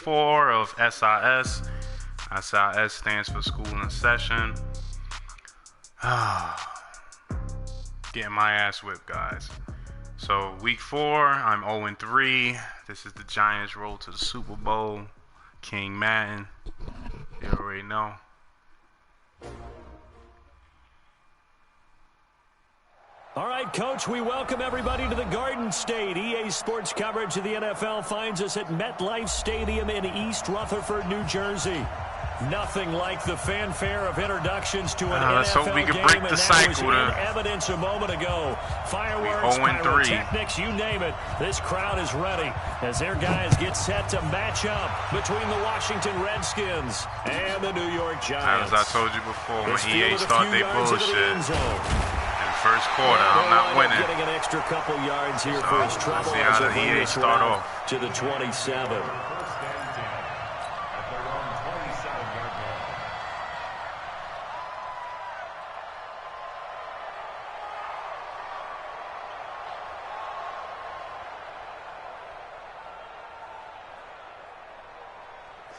4 of SIS. SIS stands for School in Session. Getting my ass whipped, guys. So week 4, I'm 0-3. This is the Giants' road to the Super Bowl. King Madden. You already know. All right, Coach, we welcome everybody to the Garden State. EA Sports coverage of the NFL finds us at MetLife Stadium in East Rutherford, New Jersey. Nothing like the fanfare of introductions to an let's NFL hope we can game, break and the that cycle was to in evidence a moment ago. Fireworks, 0-3. pyrotechnics, you name it. This crowd is ready as their guys get set to match up between the Washington Redskins and the New York Giants. As I told you before, when It's EA fielded a start few their yards into the bullshit end zone. in the first quarter, I'm not winning. Getting an extra couple yards here So, for his trouble let's see as how they the bring EA this start round off. to the 27.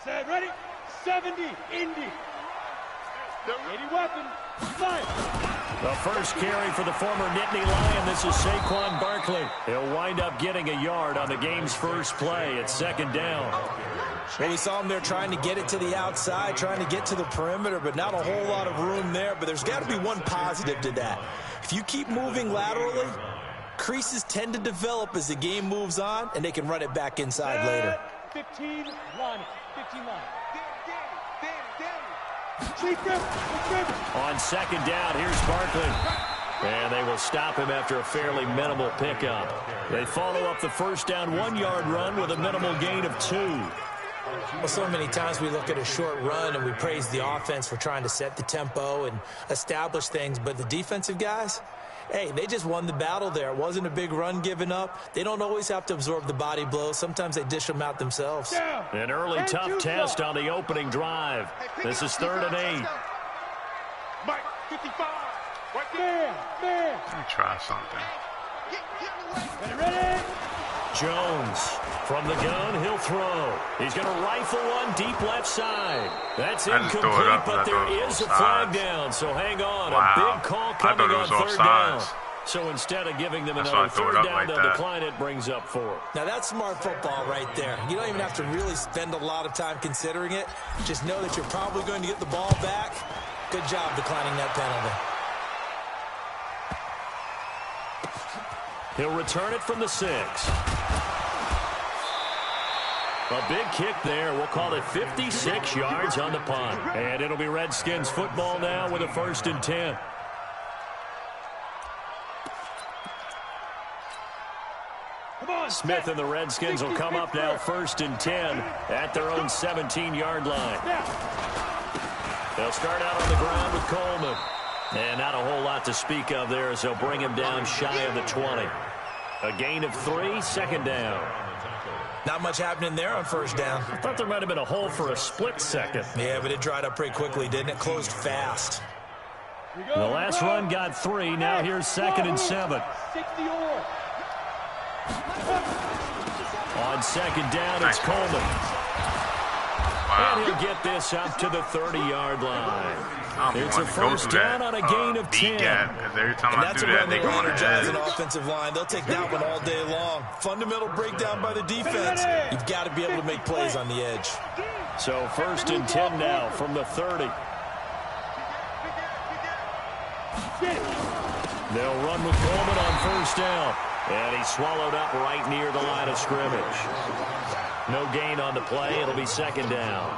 Set, ready, 70, Indy. 80 weapon, fire. The first carry for the former Nittany Lion. This is Saquon Barkley. He'll wind up getting a yard on the game's first play. It's second down. Well, we saw him there trying to get it to the outside, trying to get to the perimeter, but not a whole lot of room there. But there's got to be one positive to that. If you keep moving laterally, creases tend to develop as the game moves on, and they can run it back inside later. 15 line, 15 line. On second down, here's Barkley. And they will stop him after a fairly minimal pickup. They follow up the first down 1-yard run with a minimal gain of 2. Well, so many times we look at a short run and we praise the offense for trying to set the tempo and establish things, but the defensive guys, hey, they just won the battle there. It wasn't a big run given up. They don't always have to absorb the body blows. Sometimes they dish them out themselves. An early tough test on the opening drive. This is 3rd and 8. Mike, 55, right there, there. Let me try something. Ready? Jones from the gun, he'll throw. He's going to rifle one deep left side. That's I just threw it incomplete, up, but I there thought it was is a flag offsides. down, so hang on. Wow. A big call I coming thought it on was 3rd down. offsides. So instead of giving them That's why I another threw it 3rd up down, like they'll that. decline it, brings up 4. Now, that's smart football right there. You don't even have to really spend a lot of time considering it. Just know that you're probably going to get the ball back. Good job declining that penalty. He'll return it from the 6. A big kick there. We'll call it 56 yards on the punt. And it'll be Redskins football now with a 1st and 10. Smith and the Redskins will come up now 1st and 10 at their own 17-yard line. They'll start out on the ground with Coleman. And not a whole lot to speak of there as they'll bring him down shy of the 20. A gain of 3, second down. Not much happening there on first down. I thought there might have been a hole for a split second. Yeah, but it dried up pretty quickly, didn't it? Closed fast. The last run got 3. Now here's 2nd and 7. 60 or. On second down, it's Coleman. Wow. And he'll get this up to the 30-yard line. I'm It's a going to go first through down that on a gain of 10. B-gap, because every time And I that's do a that, run they that go will on the energize edge. an offensive line. They'll take that one all day long. Fundamental breakdown by the defense. You've got to be able to make plays on the edge. So 1st and 10 now from the 30. They'll run with Coleman on first down. And he's swallowed up right near the line of scrimmage. No gain on the play. It'll be second down.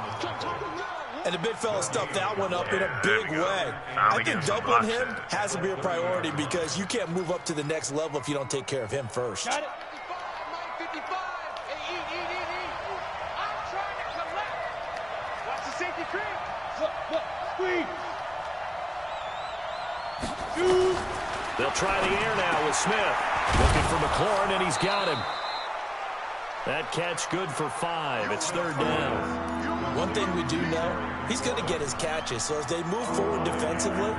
And the big fella stuffed that one up in a big way. I think doubling him has to be a priority because you can't move up to the next level if you don't take care of him first. Got it. Watch the safety creep. Squeeze. They'll try the air now with Smith. Looking for McLaurin, and he's got him. That catch good for 5. It's 3rd down. One thing we do know, he's going to get his catches. So as they move forward defensively,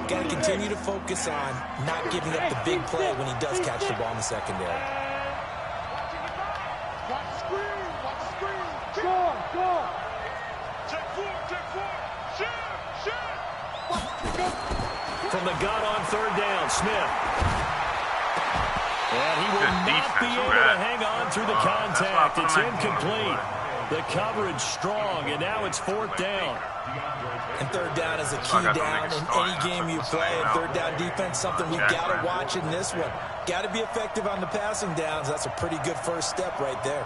got to continue to focus on not giving up the big play when he does catch the ball in the secondary. Watch the screen. Watch the screen. From the gun on third down, Smith. And he will not be able to hang on through the contact. It's incomplete. The coverage strong, and now it's fourth down. And third down is a key down in any game you play. And third down defense, something we've got to watch in this one. Got to be effective on the passing downs. That's a pretty good first step right there.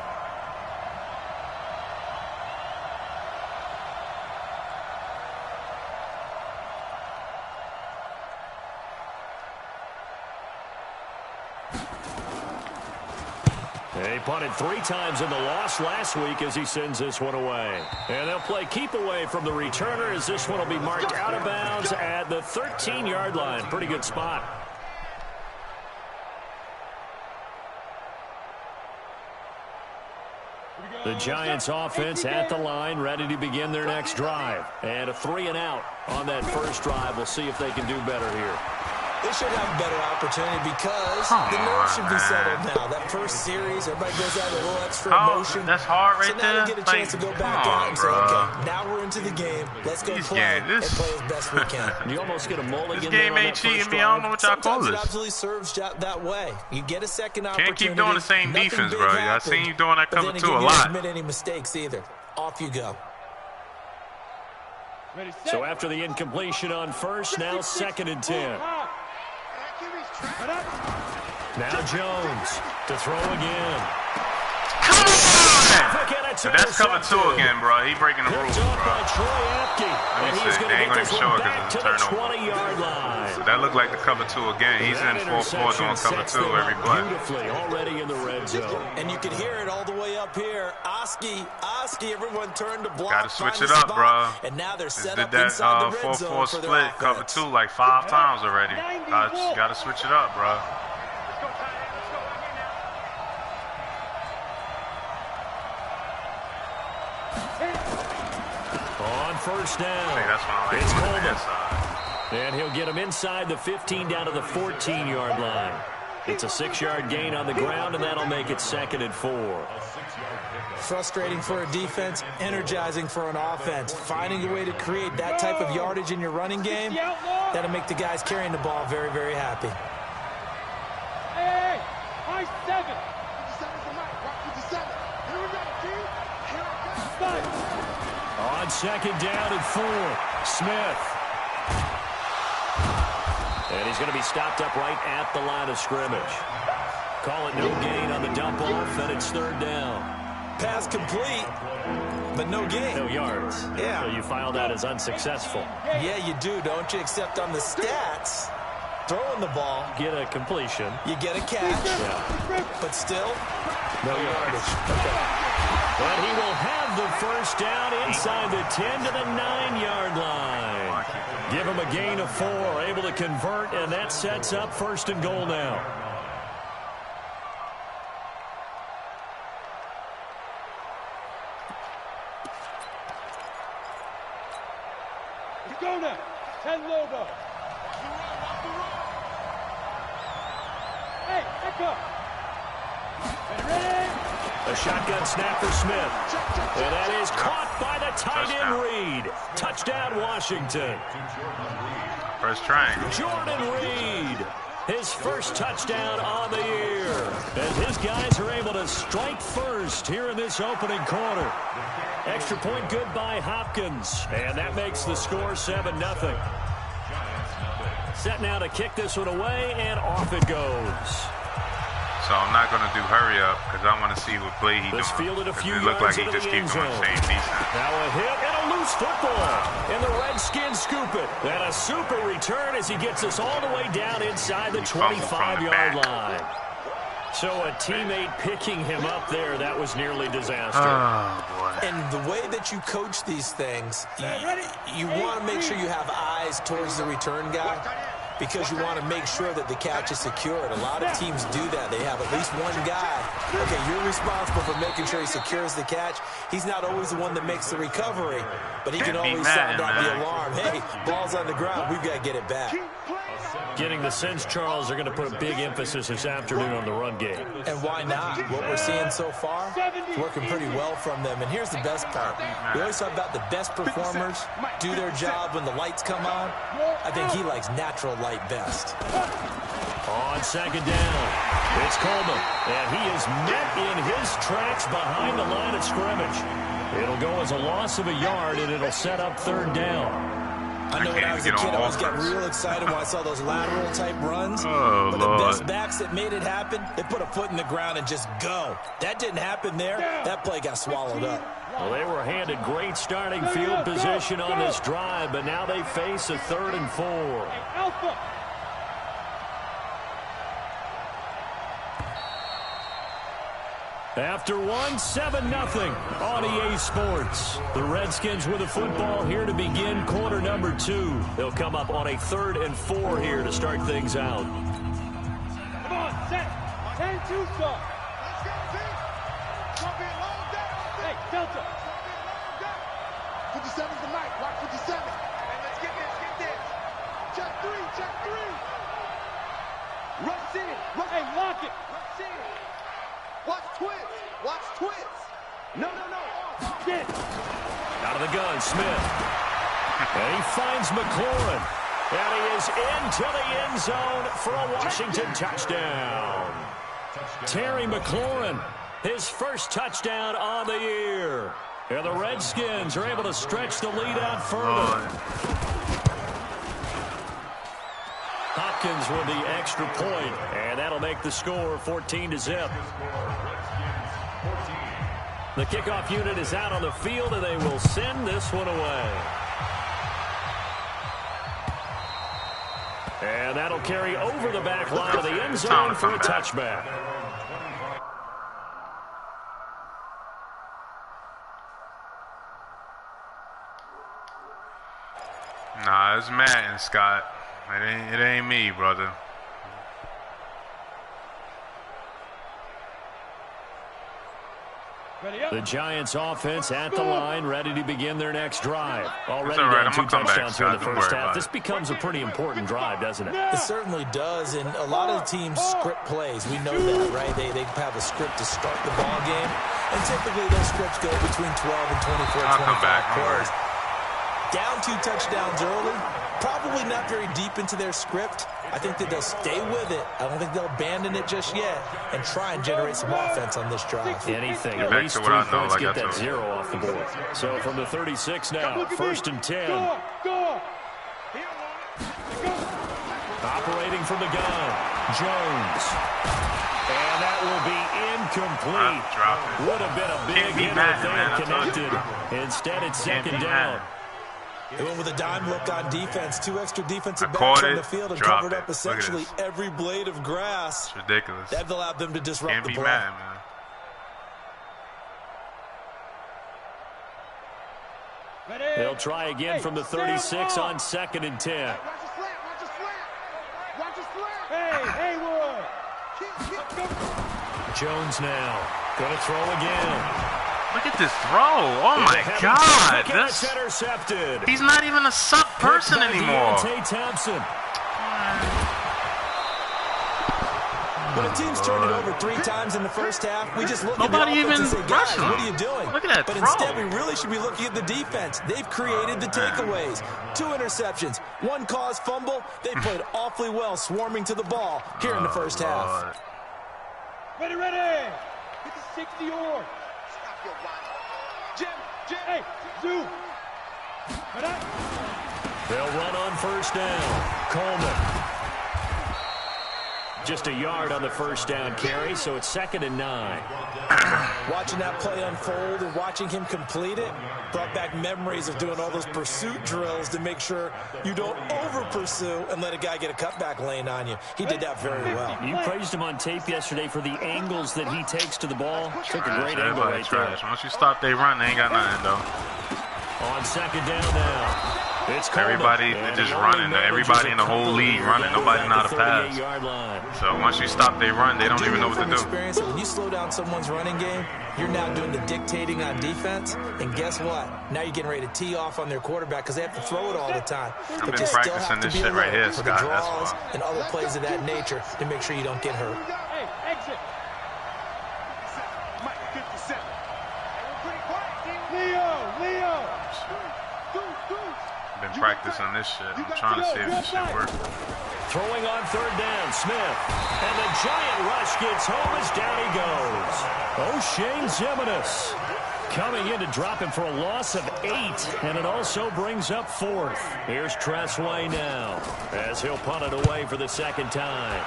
He punted 3 times in the loss last week as he sends this one away. And they'll play keep away from the returner as this one will be marked out of bounds at the 13-yard line. Pretty good spot. The Giants offense at the line, ready to begin their next drive. And a 3-and-out on that first drive. We'll see if they can do better here. They should have a better opportunity because the nerves should be settled now. That first series, everybody goes out with a little extra emotion. That's hard right there. So now we get a chance to go back out and say, okay, now we're into the game. Let's go play and play as best we can. You almost get a mulligan. This game ain't cheating me. I don't know what y'all call this. Sometimes it absolutely serves that way. You get a second opportunity. Can't keep doing the same defense, bro. I seen you doing that cover 2 a lot. You don't commit any mistakes either. Off you go. So after the incompletion on first, now 2nd and 10. Now Jones to throw again. Come on! So that's cover 2 again, bro. He breaking the rules, bro. Let me see. They ain't going to show it because it's a turnover. 20-yard line. So that looked like the cover 2 again. He's in 4-4 doing cover 2 every play. Beautifully, already in the red zone. And you can hear it all the way up here. Oski, everyone turned to block. Got to switch it up, bro. And now they're set did up that inside the red zone 4-4 split, cover 2 like 5 times already. Got to switch it up, bro. On first down, that's why it's Coleman. And he'll get him inside the 15 down to the 14-yard line. It's a 6-yard gain on the ground, and that'll make it 2nd and 4. Frustrating for a defense, energizing for an offense. Finding a way to create that type of yardage in your running game, that'll make the guys carrying the ball very, very happy. Hey, high 7. On 2nd down and 4, Smith. And he's going to be stopped up right at the line of scrimmage. Call it no gain on the dump off, and it's 3rd down. Pass complete, but no gain. No yards. Yeah. So you file that as unsuccessful. Yeah, you do, don't you? Except on the stats, throwing the ball. Get a completion. You get a catch. Yeah. But still, no yardage. Okay. And he will have the first down inside the 10 to the 9-yard line. Give him a gain of 4, able to convert, and that sets up 1st and goal now. Let's go now. 10 logo. Hey, back up. Ready? A shotgun snap for Smith. And that is caught by the tight end Reed. Touchdown, Washington. First try. Jordan Reed. His first touchdown on the year. As his guys are able to strike first here in this opening quarter. Extra point good by Hopkins. And that makes the score 7-0. Set now to kick this one away, and off it goes. So I'm not going to do hurry up because I want to see what play he's doing. Fielded a few it looked like he yards just into the keeps doing the same defense. Now a hit and a loose football. And the Redskins scoop it. And a super return as he gets us all the way down inside the 25-yard line. So a teammate picking him up there, that was nearly disaster. Oh, boy. And the way that you coach these things, you want to make sure you have eyes towards the return guy, because you want to make sure that the catch is secured. A lot of teams do that. They have at least one guy Okay, you're responsible for making sure he secures the catch. He's not always the one that makes the recovery, but he can always sound out the alarm. Hey, ball's on the ground. We've got to get it back. Getting the sense, Charles, they're going to put a big emphasis this afternoon on the run game. And why not? What we're seeing so far is working pretty well from them. And here's the best part. We always talk about the best performers do their job when the lights come on. I think he likes natural light best. On second down, it's Coleman, and he is met in his tracks behind the line of scrimmage. It'll go as a loss of a yard, and it'll set up third down. I know when I was a kid, I always got real excited when I saw those lateral-type runs. Oh, but Lord. the best backs that made it happen, they put a foot in the ground and just go. That didn't happen there. That play got swallowed up. Well, they were handed great starting field position on this drive, but now they face a 3rd and 4. Alpha. After one, 7-0 on EA Sports. The Redskins with the football here to begin quarter number 2. They'll come up on a 3rd and 4 here to start things out. Come on, set. 10-2 start. Hey, Delta. 57's the mic. Watch 57. Hey, let's get this. Check 3. Rush in. Hey, lock it. Rush in. Watch twins. No. Get. Out of the gun, Smith. And he finds McLaurin. And he is into the end zone for a Washington touchdown. Terry McLaurin, his first touchdown on the year. And the Redskins are able to stretch the lead out further. Hopkins with the extra point, and that'll make the score 14-0. The kickoff unit is out on the field, and they will send this one away. And that'll carry over the back line of the end zone for a touchback. Nah, it's Madden, Scott. It ain't me, brother. Ready up. The Giants offense at the line, ready to begin their next drive. Already all right. down I'm 2 gonna come back, touchdowns here in the Scott. Don't first worry half. about This it. becomes a pretty important drive, doesn't it? It certainly does, and a lot of the teams script plays. We know that, right? They have a script to start the ball game, and typically those scripts go between 12 and 24, I'll come 25 back. Don't worry. plays. Down 2 touchdowns early, probably not very deep into their script. I think that they'll stay with it. I don't think they'll abandon it just yet and try and generate some offense on this drive. Anything, at Back least to 3 what I know, points, like get I that told you. 0 off the board. So from the 36 now, 1st and 10. Go. Operating from the gun, Jones. And that will be incomplete. Drop it. Would have been a big Can't be hit mad, if they man. had I told you. connected. Instead, it's Can't be 2nd down. mad. They went with a dime look on defense. 2 extra defensive I backs caught on it, the field and dropped covered it. up Look at essentially this. every blade of grass. It's ridiculous. That allowed them to disrupt Can't the be play. mad, man. Ready. They'll try again from the 36 on 2nd and 10. Watch your slant. Watch your slant. Hey, Haywood. Jones now. Going to throw again. Look at this throw. Oh, my God. That's intercepted. He's not even a suck person Picked by anymore. Deontay Thompson. When a team's turned it over 3 times in the first half, we just look Nobody at the offense even and say, guys, rushed him. what are you doing? Look at that But throw. instead, we really should be looking at the defense. They've created the takeaways. 2 interceptions, 1 caused fumble. They played awfully well swarming to the ball here in the first half. Lord. Ready. Get the 60 or. Stop your whining. Jim. Hey, Zoo. Ready. They'll run on 1st down. Coleman. Just a yard on the 1st down carry, so it's 2nd and 9. Watching that play unfold and watching him complete it brought back memories of doing all those pursuit drills to make sure you don't over-pursue and let a guy get a cutback lane on you. He did that very well. You praised him on tape yesterday for the angles that he takes to the ball. Took a great angle Everybody right there. trash. Once you stop they run, they ain't got nothing, though. On 2nd down now. It's Coleman. Everybody just running. Everybody in the whole league running. Nobody know how to pass. So once you stop they run, they don't even know what to do. Experience, when you slow down someone's running game, you're now doing the dictating on defense. And guess what? Now you're getting ready to tee off on their quarterback because they have to throw it all the time. I've been practicing this shit right here, Scott. That's why. And other plays of that nature to make sure you don't get hurt. Hey, exit. Mike, 57. Leo. Been practicing this shit. I'm trying to see if this shit works. Throwing on third down, Smith. And the giant rush gets home as down he goes. O'Shane Zimenez coming in to drop him for a loss of 8. And it also brings up 4th. Here's Tressway now as he'll punt it away for the second time.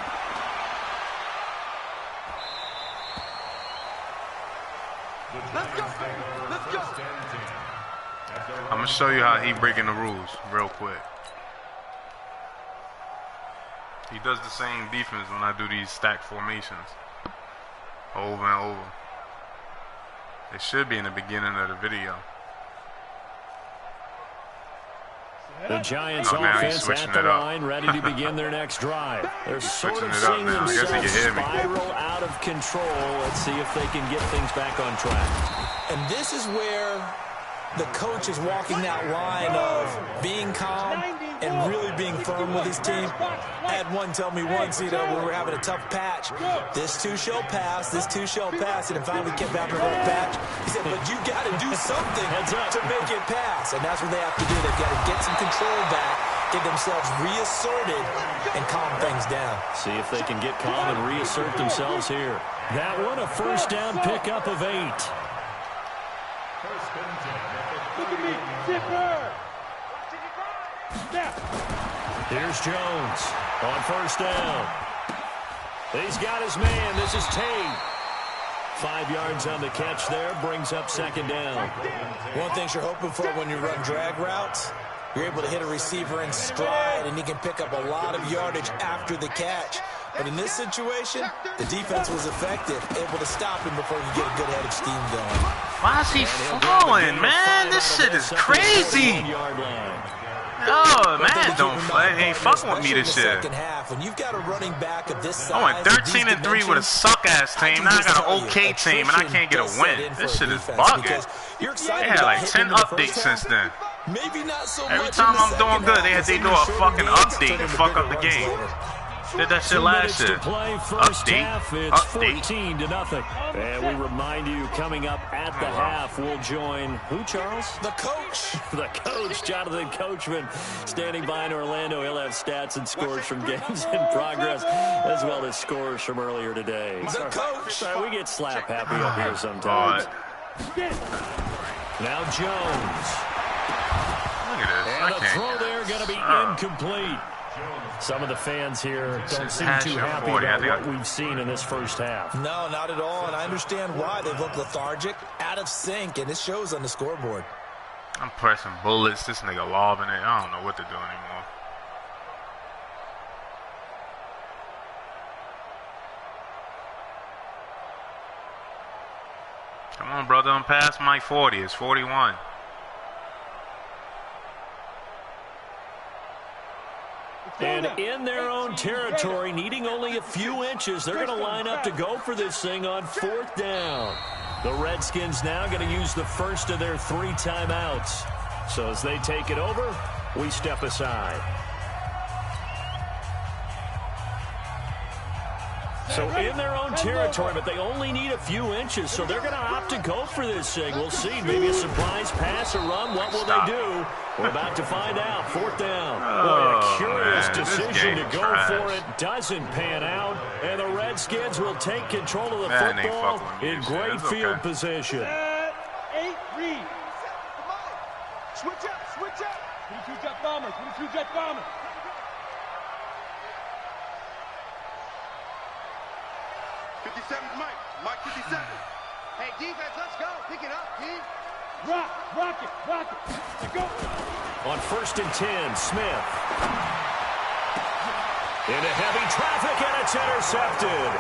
Let's go. I'm going to show you how he breaking the rules real quick. He does the same defense when I do these stack formations. Over and over. It should be in the beginning of the video. The Giants offense at the line, ready to begin their next drive. They're sort of seeing themselves spiral out of control. Let's see if they can get things back on track. And this is where the coach is walking that line of being calm and really being firm with his team. I had one tell me once, we were having a tough patch. This too shall pass, this too shall pass. And it finally kept having a rough patch. He said, but you got to do something to make it pass. And that's what they have to do. They've got to get some control back, get themselves reasserted, and calm things down. See if they can get calm and reassert themselves here. That one, a first down pickup of 8. Look at me. Zipper. Here's Jones on first down. He's got his man. This is Tate. 5 yards on the catch there. Brings up second down. One thing you're hoping for when you run drag routes, you're able to hit a receiver in stride, and he can pick up a lot of yardage after the catch. But in this situation, the defense was effective, able to stop him before you get a good head of steam going. Why is he falling, man? This shit is crazy. Oh, man, he ain't fucking with me this year. I went 13-3 with a suck-ass team. Now I got an okay team, and I can't get a win. This shit is bugging. They had like 10 updates since then. Every time I'm doing good, they do a fucking update and fuck up the game. Did that shit last year. It's 14-0. And we remind you, coming up at the half, we'll join who, Charles? The coach. The coach, Jonathan Coachman, standing by in Orlando. He'll have stats and scores from games in progress, as well as scores from earlier today. The coach. Sorry, we get slap happy up here sometimes. Now Jones. Look at this. And the throw there going to be incomplete. Some of the fans here don't seem too happy about what we've seen in this first half. No, not at all, and I understand why. They look lethargic, out of sync, and it shows on the scoreboard. I'm pressing bullets. This nigga lobbing it. I don't know what to do anymore. Come on, brother. I'm past my 40. It's 41. And in their own territory, needing only a few inches, they're going to line up to go for this thing on 4th down. The Redskins now going to use the first of their 3 timeouts. So as they take it over, we step aside. So in their own territory, but they only need a few inches, so they're going to opt to go for this thing. We'll see. Maybe a surprise pass or run. What will they do? We're about to find out. 4th down. Boy, a curious decision to go for it. Doesn't pan out. And the Redskins will take control of the football in great field position. 8 read. Switch up. 22 jet bombers. 22 jet bombers. Mike 57. Hey, defense, let's go. Pick it up, D. Rock it. Let's go. On 1st and 10, Smith. Into heavy traffic, and it's intercepted.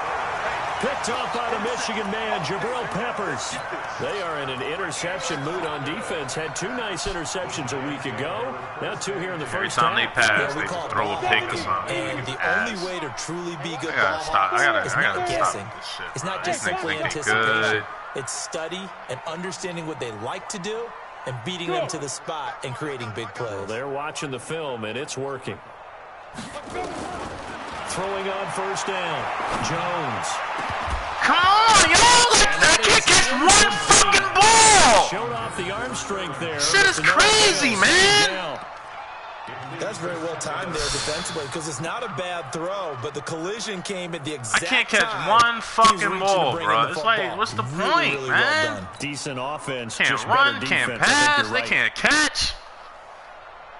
Picked off by the Michigan man, Jabril Peppers. They are in an interception mood on defense. Had 2 nice interceptions a week ago. Now 2 here in the first half. Every time they pass, they just throw a pick or something. And the only way to truly be good I gotta not guessing. this shit, It's not bro. just These niggas simply think they anticipation. good. It's study and understanding what they like to do and beating them to the spot and creating big plays. Well, they're watching the film, and it's working. Throwing on first down. Jones. Come on, yo! That kid gets one fucking ball! Showed off the arm strength there. Shit is crazy, man! That's very well timed there defensively because it's not a bad throw, but the collision came at the exact I can't catch time one he was fucking reaching to ball, bring bro. in the It's like, football. what's the Really, point, really man? well done. Decent offense, Can't just run, better can't defense. I think pass, you're they right. can't catch.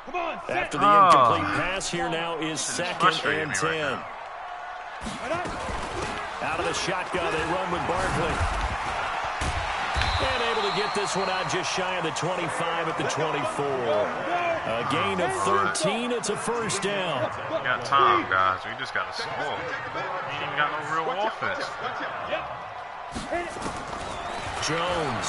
Come on, set. After the incomplete pass, here now is second frustrating and me 10. right now. Out of the shotgun, they run with Barkley. And able to get this one out just shy of the 25 at the 24. A gain of 13. It's a first down. We got time, guys. We just got to score. We ain't even got no real offense. Jones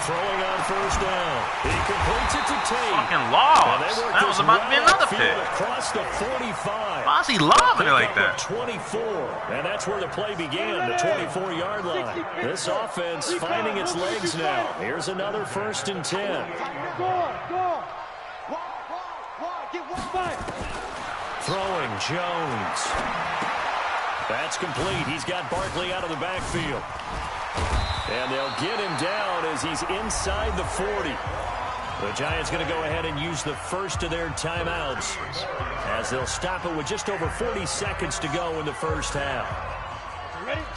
throwing on first down. He completes it to Tate. Fucking And lost. they work That this was about to be well another upfield pick. across the 45. Why is he lobbing it like Pickup that? of 24, and that's where the play began, the 24-yard line. This offense finding its legs now. Here's another first and 10. Go, go. Get one. Throwing Jones. That's complete. He's got Barkley out of the backfield. And they'll get him down as he's inside the 40. The Giants going to go ahead and use the first of their timeouts as they'll stop it with just over 40 seconds to go in the first half.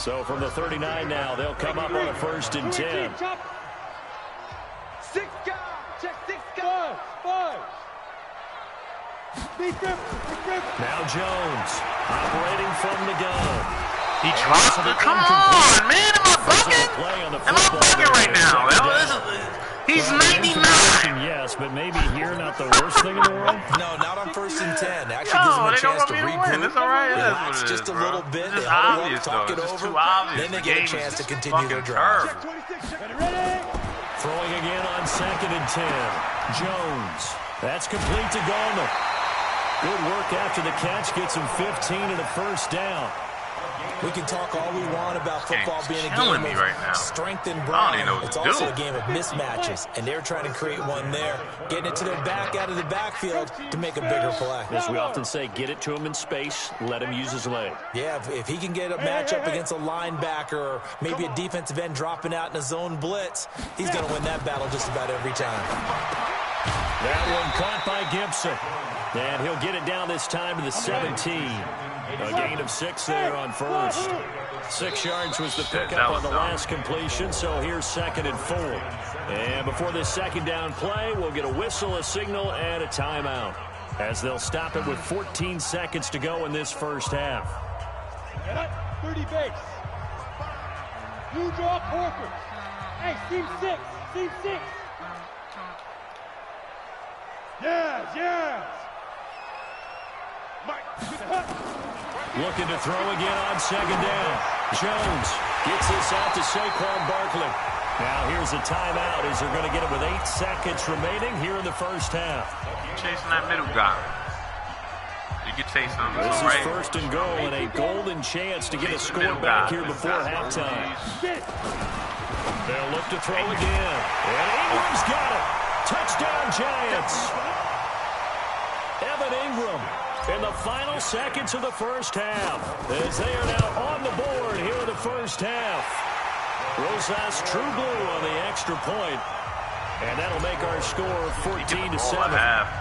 So from the 39 now, they'll come up on a first and 10. 6 guys. Check 6 guys. 5. Now Jones operating from the gun. He dropped it. Come on, man. Am I bugging? Am I bugging right now? He's 99. Yes, but maybe here not the worst thing in the world. No, not on first and 10. Actually gives them a they don't chance want to me to win. regroup, It's all right. It is relax what it just is, a bro. little bit, It's they just huddle up, obvious, talk though. it It's just over, too obvious. then they The get a game is chance to just continue their fucking drive. terrible. Throwing again on second and 10. Jones. That's complete to Gallman. Good work after the catch. Gets him 15 and a first down. We can talk all we want about football being a killing game me right of now. strength and I don't brawn. even know what It's to also do. a game of mismatches, and they're trying to create one there, getting it to their back out of the backfield to make a bigger play. As we often say, get it to him in space, let him use his leg. Yeah, if he can get a matchup against a linebacker or maybe a defensive end dropping out in a zone blitz, he's going to win that battle just about every time. That one caught by Gibson. And he'll get it down this time to the 17. A gain of 6 there on first. 6 yards was the pickup on the last completion, so here's second and 4. And before this second down play, we'll get a whistle, a signal, and a timeout, as they'll stop it with 14 seconds to go in this first half. 30 base. You draw Corcoran. Hey, team 6. Team 6. Yes. Looking to throw again on second down. Jones gets this out to Saquon Barkley. Now here's a timeout as they're going to get it with 8 seconds remaining here in the first half. Keep chasing that middle guy. You can chase him. This is Right. first and goal and a golden chance to get a score back here before halftime. They'll look to throw again. And Ingram's got it. Touchdown, Giants. Evan Ingram in the final seconds of the first half, as they are now on the board here in the first half. Rosas True Blue on the extra point, and that'll make our score 14-7.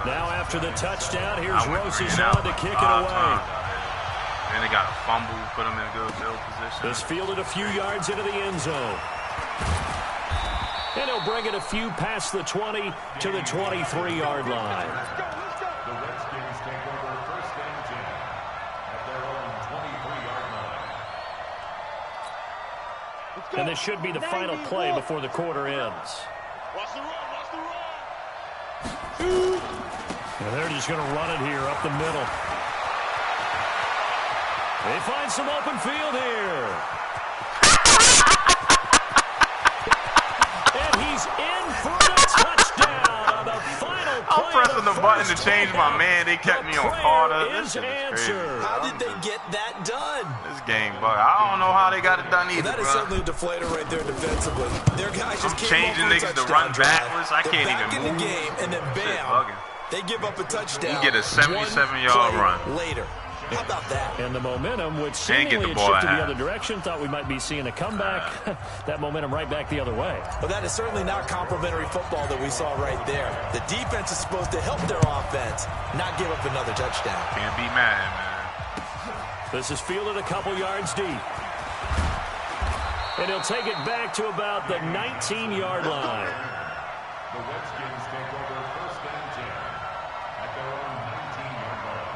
Now after the touchdown, here's Rosas on to kick it away. And they got a fumble, put him in a good field position. This fielded a few yards into the end zone. And he'll bring it a few past the 20 to the 23-yard line. The Redskins take over first and 10 at their own 23-yard line. And this should be the final play before the quarter ends. Watch the run. And they're just going to run it here up the middle. They find some open field here. in for the touchdown on the final play. I'm pressing the button to change my man. They kept me on Carter. This shit is crazy. How did they get that done? This game, but I don't know how they got it done either. That is certainly a deflator right there defensively. Their guys just changing niggas to run backwards. I can't even move. In the game, and then bam, they give up a touchdown. You get a 77-yard run later. How about that? And the momentum, which seemingly had shifted the other direction, thought we might be seeing a comeback. That momentum right back the other way. Well, that is certainly not complimentary football that we saw right there. The defense is supposed to help their offense, not give up another touchdown. Can't be mad, man. This is fielded a couple yards deep. And he'll take it back to about the 19-yard line. The Redskins take over first and 10 at their own 19-yard line.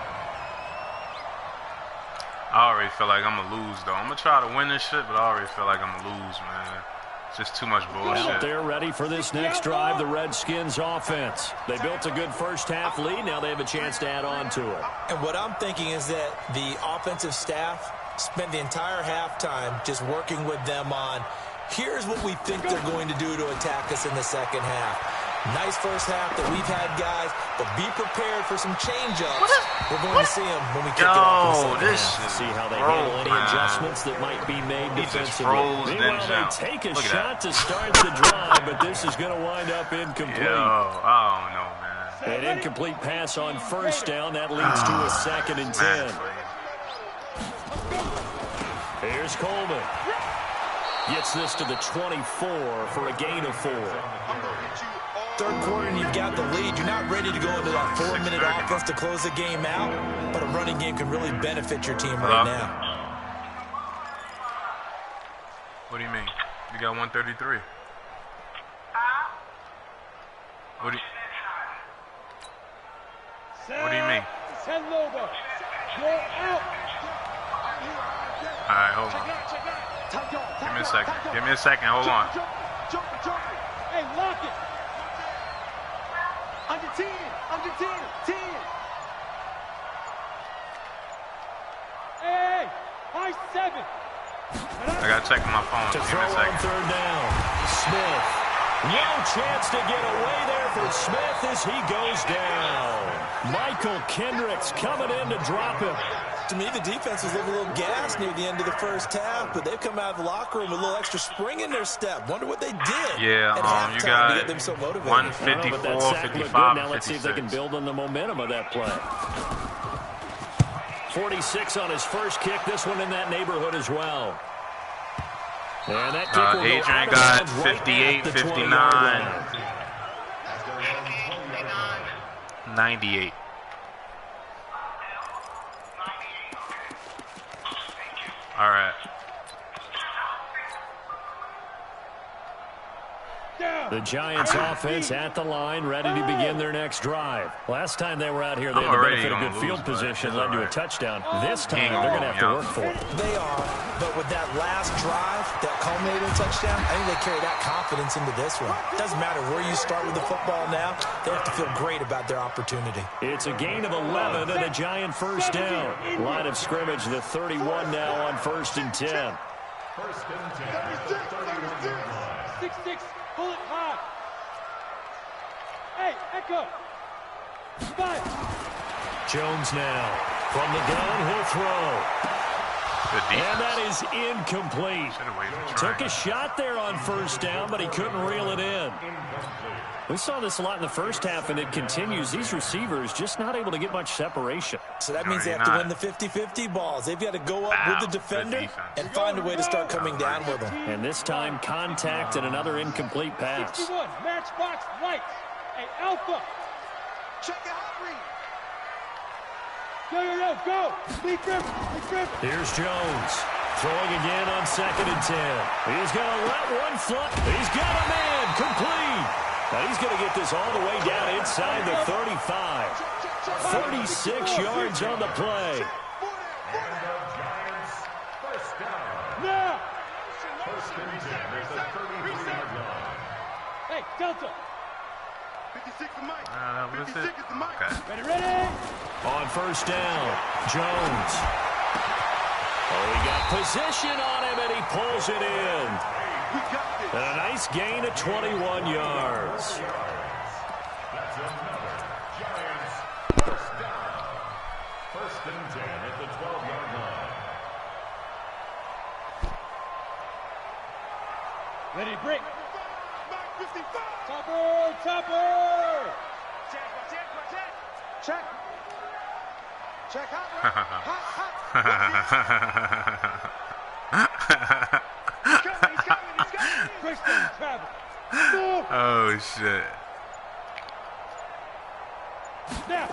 I already feel like I'm going to lose, though. I'm going to try to win this shit, but I already feel like I'm going to lose, man. It's just too much bullshit. Well, they're ready for this next drive, the Redskins offense. They built a good first-half lead. Now they have a chance to add on to it. And what I'm thinking is that the offensive staff spent the entire halftime just working with them on, here's what we think they're going to do to attack us in the second half. Nice first half that we've had, guys, but be prepared for some change-ups. We're going to see them when we kick it off in the second half. See how they handle any adjustments that might be made defensively. Meanwhile, they take a shot to start the drive, but this is going to wind up incomplete. I don't know, man. An incomplete pass on first down. That leads to a 2nd and 10. Here's Coleman. Gets this to the 24 for a gain of 4. Third quarter and you've got the lead. You're not ready to go into that 4-minute offense to close the game out, but a running game can really benefit your team right now. What do you mean? You got 133. What do you mean? All right, hold on. Give me a second. Give me a second. Hold on. Hey, lock it. Under 10. Under 10. 10. Hey, high 7. I got to check my phone. To Give throw me a on second. third down. Smith. No chance to get away there for Smith as he goes down. Michael Kendricks coming in to drop him. To me, the defense was looking a little gassed near the end of the first half, but they've come out of the locker room with a little extra spring in their step. Wonder what they did. Yeah, at you halftime got to get them so motivated. 154, 55, Now let's see if they can build on the momentum of that play. 46 on his first kick. This one in that neighborhood as well. And that kick will Adrian go got right 58, 59, 98. All right. The Giants offense at the line, ready to begin their next drive. Last time they were out here, they had the benefit of good field position, led to a touchdown. This time, they're going to have to work for it. They are, but with that last drive, that culminating touchdown, I think they carry that confidence into this one. It doesn't matter where you start with the football now. They have to feel great about their opportunity. It's a gain of 11 and a Giant first down. Line of scrimmage, the 31 now on 1st and 10. First and 10 at the 31-yard line. 6-6, pull it high. Hey, Echo. Spot. Jones now. From the gun, he'll throw. And that is incomplete. Took a shot there on first down, but he couldn't reel it in. We saw this a lot in the first half, and it continues. These receivers just not able to get much separation. So that means they have to win the 50-50 balls. They've got to go up with the defender and find a way to start coming down with them. And this time, contact and another incomplete pass. 61, matchbox lights. Hey, Alpha. Check it out, Reed. Go. Big grip. Here's Jones. Throwing again on 2nd and 10. He's going to let one fly. He's got a man. Complete. Now he's going to get this all the way down inside the 35. 36 yards on the play. And the Giants first down. Now. First and 10 at the 33-yard line. Hey, Delta. 56 is Mike. What is 56 it? is the Mike. Okay. Ready? On first down, Jones. Oh, he got position on him, and he pulls it in. We got this. And a nice gain of 21 yards. That's another Giants first down. First and 10 at the 12-yard line. Ready, break. 55. Topper, topper. Check. Check hot, right? Hot. He's coming. Christian travel. Oh, shit. Snap.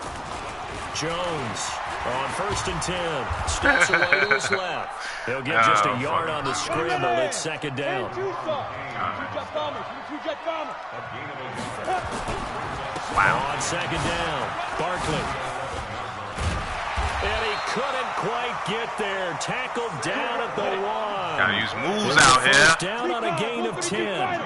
Jones on first and 10. Steps away to his left. He'll get just a yard on the scramble. It's second down. Two jet bombers. Two-jet bomber. Wow. On second down, Barkley. And he couldn't quite get there. Tackled down at the one. Gotta use moves With out the first here. down on a gain of 10.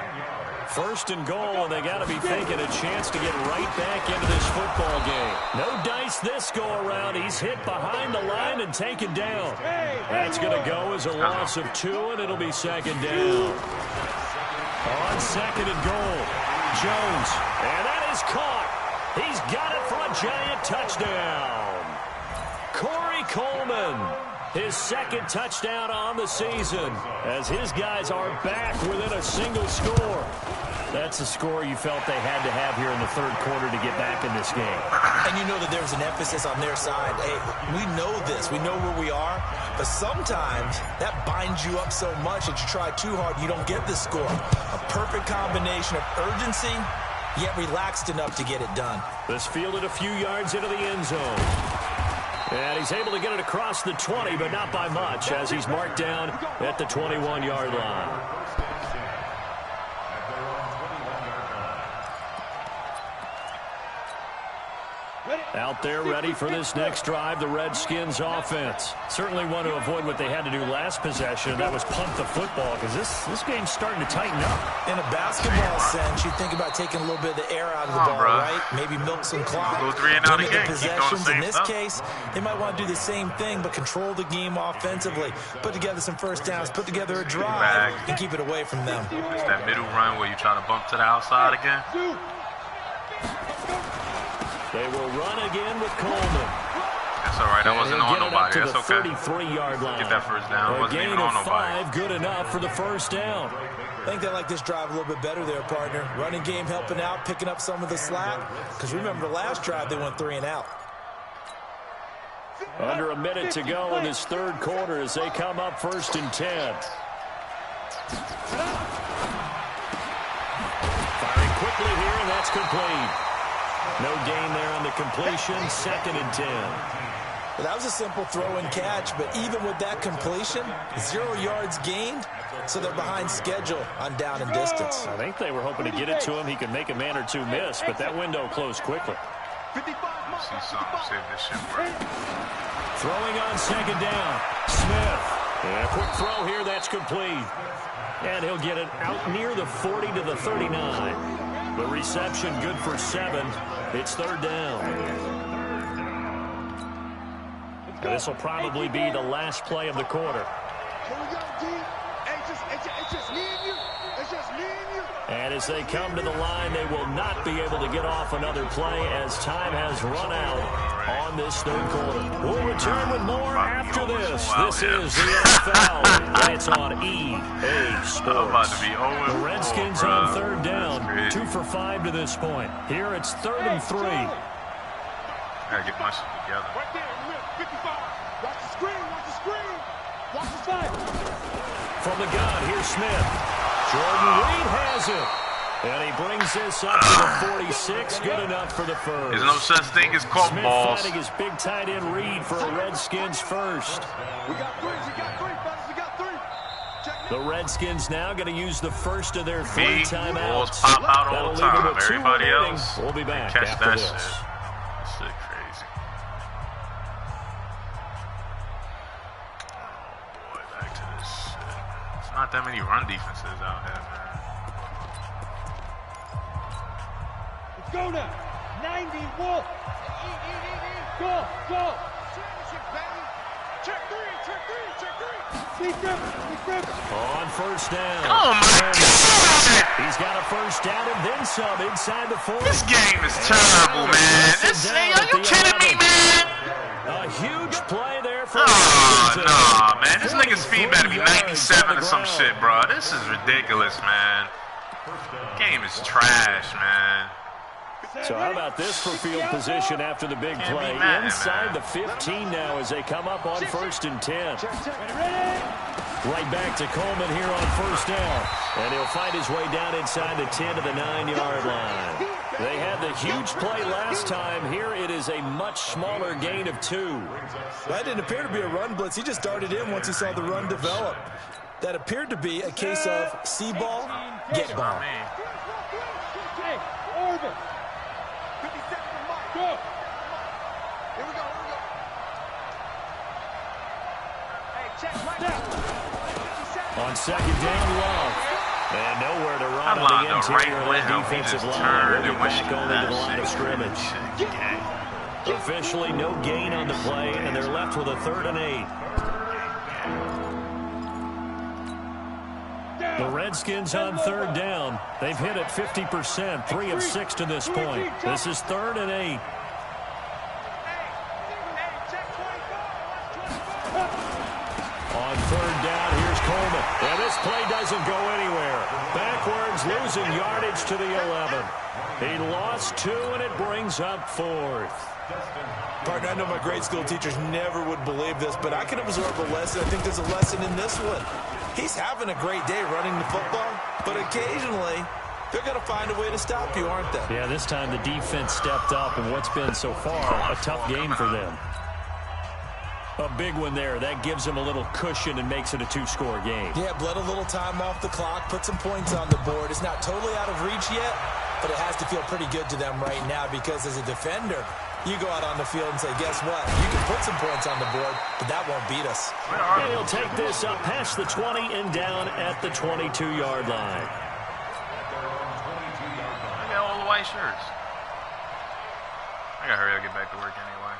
First and goal, and they got to be thinking a chance to get right back into this football game. No dice this go-around. He's hit behind the line and taken down. That's going to go as a loss of 2, and it'll be second down. On second and goal, Jones, and that is caught. He's got it for a Giant touchdown. Corey Coleman, his second touchdown on the season, as his guys are back within a single score. That's a score you felt they had to have here in the third quarter to get back in this game. And you know that there's an emphasis on their side. Hey, we know this. We know where we are. But sometimes that binds you up so much that you try too hard, you don't get the score. A perfect combination of urgency, yet relaxed enough to get it done. This fielded a few yards into the end zone. And he's able to get it across the 20, but not by much, as he's marked down at the 21-yard line. Out there ready for this next drive, the Redskins offense. Certainly want to avoid what they had to do last possession, and that was pump the football, because this game's starting to tighten up. In a basketball sense, you think about taking a little bit of the air out of the ball, right? Maybe milk some clock, Go 3 and out limit again. the Keep doing the possessions. same In this stuff. case, they might want to do the same thing, but control the game offensively. Put together some first downs, put together a drive, and keep it away from them. It's that middle run where you try to bump to the outside again. They will run again with Coleman. That's all right. That wasn't on nobody. That's That's okay. 33-yard line. Get that first down. It A wasn't gain even on of nobody. 5, good enough for the first down. I think they like this drive a little bit better there, partner. Running game helping out, picking up some of the slack. Because remember, the last drive, they went 3 and out. Under a minute to go in this third quarter as they come up first and 10. Firing quickly here, and that's complete. No gain there on the completion, second and 10. Well, that was a simple throw and catch, but even with that completion, 0 yards gained, so they're behind schedule on down and distance. I think they were hoping to get it to him. He could make a man or two miss, but that window closed quickly. See something. See if this shit works. Throwing on second down, Smith. And a quick throw here, that's complete. And he'll get it out near the 40 to the 39. The reception good for 7. It's third down. This will probably be the last play of the quarter. Here we go, D. It's just me and you. It's just me and you. And as they come to the line, they will not be able to get off another play as time has run out on this third quarter. We'll return with more after this. This is the NFL, and it's on EA Sports. I'm about to be 0-4, The Redskins bro. on third down, That's 2 crazy. for 5 to this point. Here it's third and 3. Gotta get my shit together. Right there, 55. Watch the screen. Watch the screen. Watch the side. From the gun, here's Smith. Jordan Reed has it. And he brings this up to the 46. Good enough for the first. There's no such thing as caught Smith balls. finding his big tight end Reed for a Redskins first. We got 3. We got 3, fellas. We got 3. Check it The Redskins now going to use the first of their 3 Me, timeouts. balls pop out all That'll the leave them time. with 2 Everybody remaining. else, We'll be back catch after that this. shit. That shit crazy. Boy, back to this shit. It's not that many run defenses out here, man. Let's go now. 90 Wolf. Go. championship, baby. Check three. Sneak dribble. On first down. Oh, my God. He's got a first down and then some inside the 40. This game is terrible, man. Are you kidding me, man? A huge play there for Oh, no, man. This nigga's speed better be 97 or some shit, bro. This is ridiculous, man. Game is trash, man. So how about this for field position after the big play? Inside the 15 now as they come up on 1st and 10. Right back to Coleman here on first down. And he'll find his way down inside the 10 to the 9-yard line. They had the huge play last time. Here it is a much smaller gain of 2. That didn't appear to be a run blitz. He just darted in once he saw the run develop. That appeared to be a case of see ball, get ball. Hey, Orville. 57 from Mike. Go. Here we go. Hey, check right Snap. now. On second down, Love. And nowhere to run I'm on on the the interior right of that with him. He defensive just line. turned He'll and be went back to only to the line of that scrimmage. shit. Officially no gain on the play, and they're left with a 3rd and 8. The Redskins on 3rd down. They've hit it 50%, 3 of 6 to this point. This is 3rd and 8. On 3rd down, here's Coleman. And this play doesn't go anywhere. Backwards, losing yardage to the 11. He lost 2, and it brings up 4th. Partner, I know my grade school teachers never would believe this, but I can absorb a lesson. I think there's a lesson in this one. He's having a great day running the football, but occasionally they're going to find a way to stop you, aren't they? Yeah, this time the defense stepped up in what's been so far a tough game for them. A big one there. That gives them a little cushion and makes it a 2-score game. Yeah, bled a little time off the clock, put some points on the board. It's not totally out of reach yet, but it has to feel pretty good to them right now because as a defender, you go out on the field and say, guess what? You can put some points on the board, but that won't beat us. And he'll take this up past the 20 and down at the 22-yard line. I got all the white shirts. I gotta hurry up and get back to work anyway.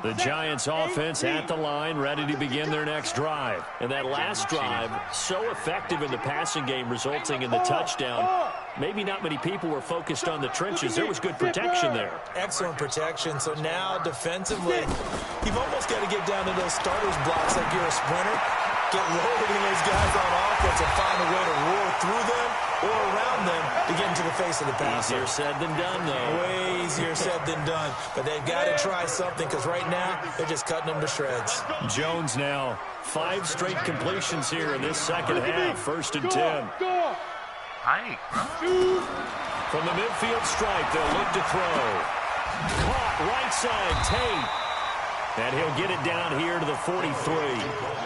The Giants offense at the line, ready to begin their next drive. And that last drive, so effective in the passing game, resulting in the touchdown. Maybe not many people were focused on the trenches. There was good protection there. Excellent protection. So now, defensively, you've almost got to get down to those starters blocks like you're a sprinter. Get loaded in those guys on offense and find a way to roar through them or around them to get into the face of the passer. Easier said than done, though. Way easier said than done. But they've got to try something because right now they're just cutting them to shreds. Jones now 5 straight completions here in this second half. 1st and 10. Hike, bro. From the midfield stripe, they'll look to throw. Caught right side, Tate. And he'll get it down here to the 43.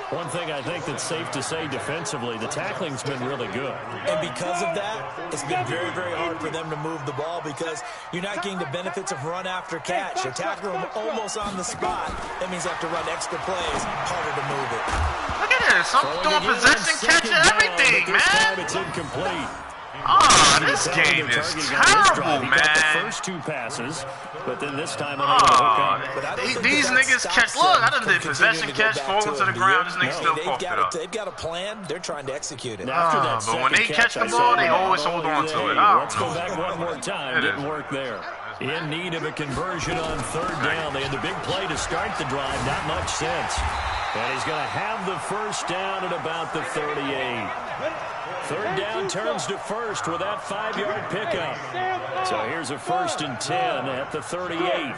One thing I think that's safe to say defensively, the tackling's been really good. And because of that, it's been very, very hard for them to move the ball because you're not getting the benefits of run after catch. You're tackling them almost on the spot. That means you have to run extra plays, harder to move it. Look at this. I'm doing possession, catching everything, This time man. it's incomplete. Oh, this game is terrible, He got the man. first 2 passes, but then this time unable to hook Oh, up. These these niggas catch. Look, I done did possession catch, falling to the ground. This nigga still fucked it up. They've got a plan. They're trying to execute it. After that But when they second catch the I ball, saw they him always all hold over on the to it. hay. I don't Let's go know. back one more time. It Didn't is. work there. In need of a conversion on 3rd down. They had the big play to start the drive. Not much sense. And he's going to have the first down at about the 38. 3rd down turns to 1st with that 5-yard pickup. So here's a 1st and 10 at the 38.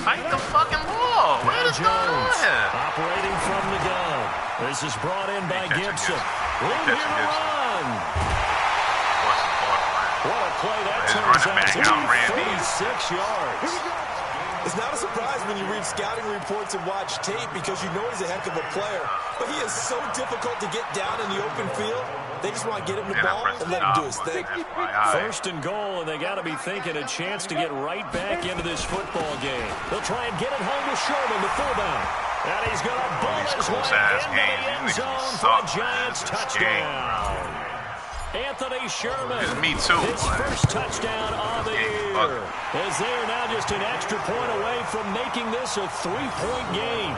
Fight the fucking ball. What is going on Jones here? operating from the gun. This is brought in by Gibson. Room here to run. What a play that His turns running out back to outran be me. 36 yards. It's not a surprise when you read scouting reports and watch tape because you know he's a heck of a player. But he is so difficult to get down in the open field. They just want to get him the ball and let him do his thing. 1st and goal, and they got to be thinking a chance to get right back into this football game. They'll try and get it home with Sherman, the fullback. And he's going to bull his way close-ass into the games. end These zone niggas for a suck, Giants man. touchdown. Anthony Sherman, It's me too, his man. first touchdown of the year. As they are now just an extra point away from making this a 3-point game.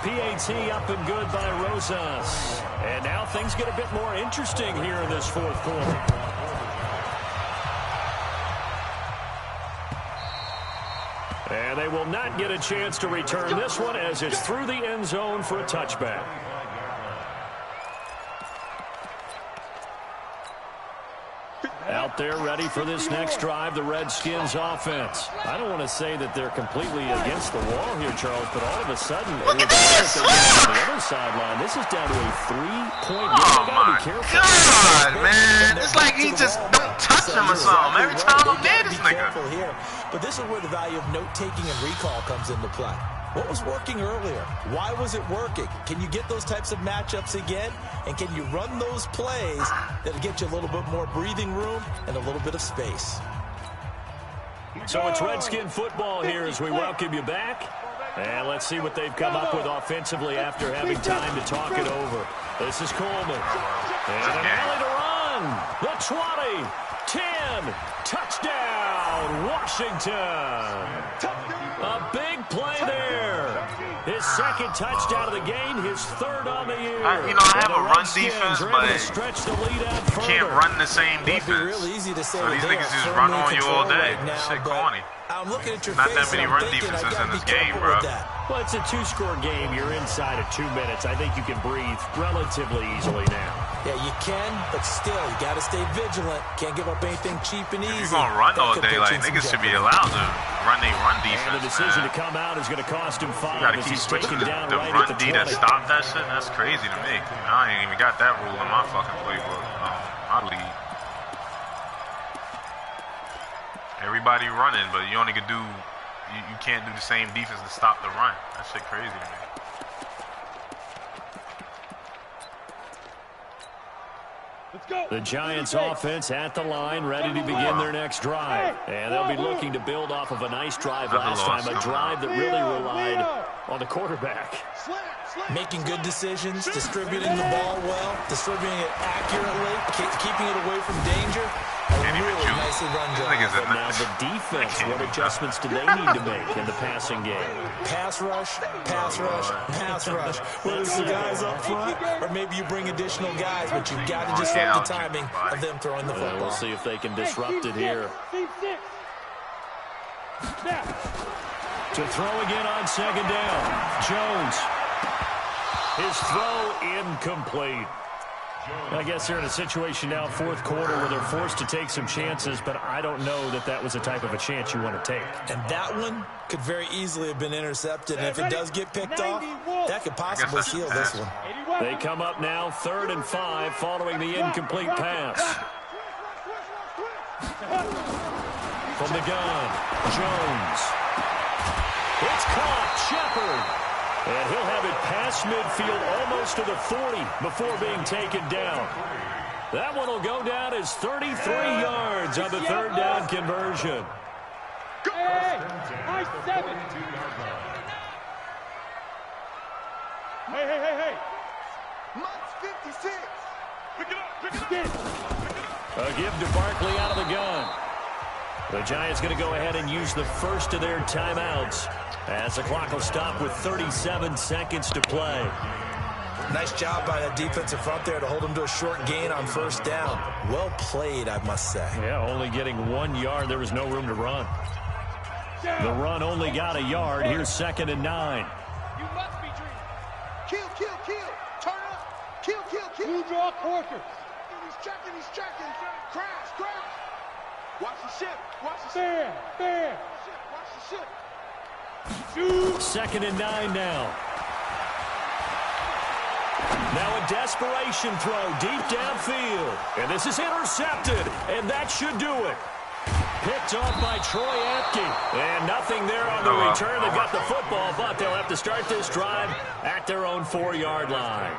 PAT up and good by Rosas. And now things get a bit more interesting here in this fourth quarter. And they will not get a chance to return this one as it's through the end zone for a touchback. Out there ready for this next drive, the Redskins offense. I don't want to say that they're completely against the wall here, Charles, but all of a sudden, Look at this! on the other sideline, this is down to a 3-point game. Oh my God, man! It's like he just don't touch him or something every time I'm near this nigga. Here. But this is where the value of note-taking and recall comes into play. What was working earlier? Why was it working? Can you get those types of matchups again? And can you run those plays that'll get you a little bit more breathing room and a little bit of space? So it's Redskin football here as we welcome you back. And let's see what they've come up with offensively after having time to talk it over. This is Coleman. And an alley to run. The 20, 10, touchdown, Washington. A big play there. His second touchdown of the game, his third on the year. I have a run defense, but you can't run the same defense. Really easy to say so these niggas just run on you all day. Right Shit corny. I'm looking at your Not face that many and I'm run thinking, defenses I gotta in this be game, careful bro. with that. Well, it's a 2-score game. You're inside of 2 minutes. I think you can breathe relatively easily now. Yeah, you can, but still, you got to stay vigilant. Can't give up anything cheap and easy. If you're going to run all day, like, niggas should be allowed to run their run defense, And the decision man. to come out is going to cost him 5. You got to keep switching the run D to stop that shit. That's crazy to me. I ain't even got that rule in my fucking playbook. My league. Everybody running, but you only can do... You can't do the same defense to stop the run. That shit crazy to me. The Giants offense at the line, ready to begin their next drive. And they'll be looking to build off of a nice drive last time, a drive that really relied on the quarterback. Making good decisions, distributing the ball well, distributing it accurately, keeping it away from danger. Really nicely run job. Now the defense, what adjustments do they need to make in the passing game? Pass rush, pass rush, pass rush. Whether it's the guys up front, or maybe you bring additional guys, but you've got to disrupt the timing of them throwing the football. We'll see if they can disrupt it here. To throw again on second down. Jones. His throw incomplete. I guess they're in a situation now, fourth quarter, where they're forced to take some chances, but I don't know that that was the type of a chance you want to take. And that one could very easily have been intercepted, and if it does get picked off, that could possibly seal this one. They come up now, 3rd and 5, following the incomplete pass. From the gun, Jones. It's caught, Shepard. And he'll have it past midfield almost to the 40 before being taken down. That one will go down as 33 yards on the 3rd down conversion. Hey, nice 7. Hey. Mike's 56. Pick it up. A give to Barkley out of the gun. The Giants going to go ahead and use the first of their timeouts as the clock will stop with 37 seconds to play. Nice job by that defensive front there to hold them to a short gain on 1st down. Well played, I must say. Yeah, only getting 1 yard. There was no room to run. The run only got a yard. Here's 2nd and 9. You must be dreaming. Kill. Turn up. Kill. Blue draw quarter. He's checking. Crash. Watch the ship. Fair. Watch the ship. 2nd and 9 now. Now a desperation throw deep downfield. And this is intercepted. And that should do it. Picked off by Troy Apke. And nothing there on the return. They got the football, but they'll have to to start this drive at their own 4-yard line.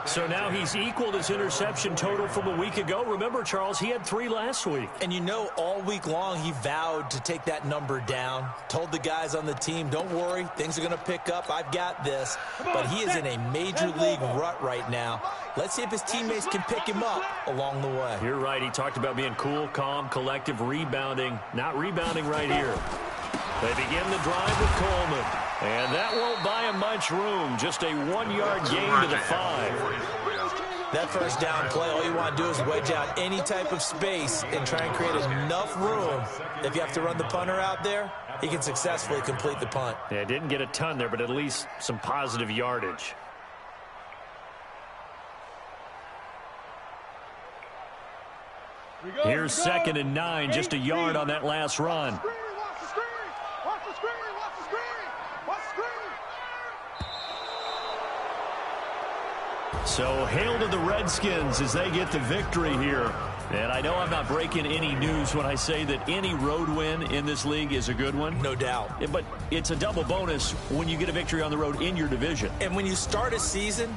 So now he's equaled his interception total from a week ago. Remember, Charles, he had 3 last week. And you know, all week long he vowed to take that number down. Told the guys on the team, don't worry, things are going to pick up. I've got this. But he is in a major league rut right now. Let's see if his teammates can pick him up along the way. You're right. He talked about being cool, calm, collective, rebounding. Not rebounding right here. They begin the drive with Coleman. And that won't buy him much room. Just a 1-yard gain to the 5. That first down play, all you want to do is wedge out any type of space and try and create enough room. If you have to run the punter out there, he can successfully complete the punt. Yeah, didn't get a ton there, but at least some positive yardage. Here's 2nd and 9, just a yard on that last run. So hail to the Redskins as they get the victory here. And I know I'm not breaking any news when I say that any road win in this league is a good one. No doubt. But it's a double bonus when you get a victory on the road in your division. And when you start a season,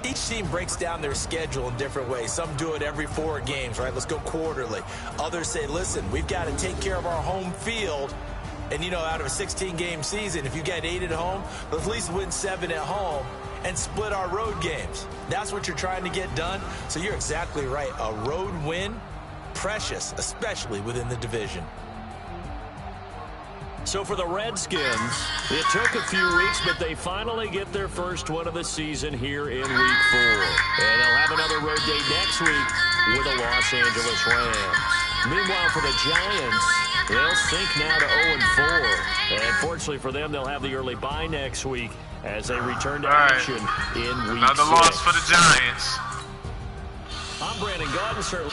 each team breaks down their schedule in different ways. Some do it every 4 games, right? Let's go quarterly. Others say, listen, we've got to take care of our home field. And, you know, out of a 16-game season, if you get 8 at home, let's at least win 7 at home and split our road games. That's what you're trying to get done. So you're exactly right. A road win, precious, especially within the division. So for the Redskins, it took a few weeks, but they finally get their first one of the season here in Week 4. And they'll have another road day next week with the Los Angeles Rams. Meanwhile, for the Giants, they'll sink now to 0-4. And fortunately for them, they'll have the early bye next week as they return to action in Week 6. Another loss for the Giants. I'm Brandon Gaudin, sir.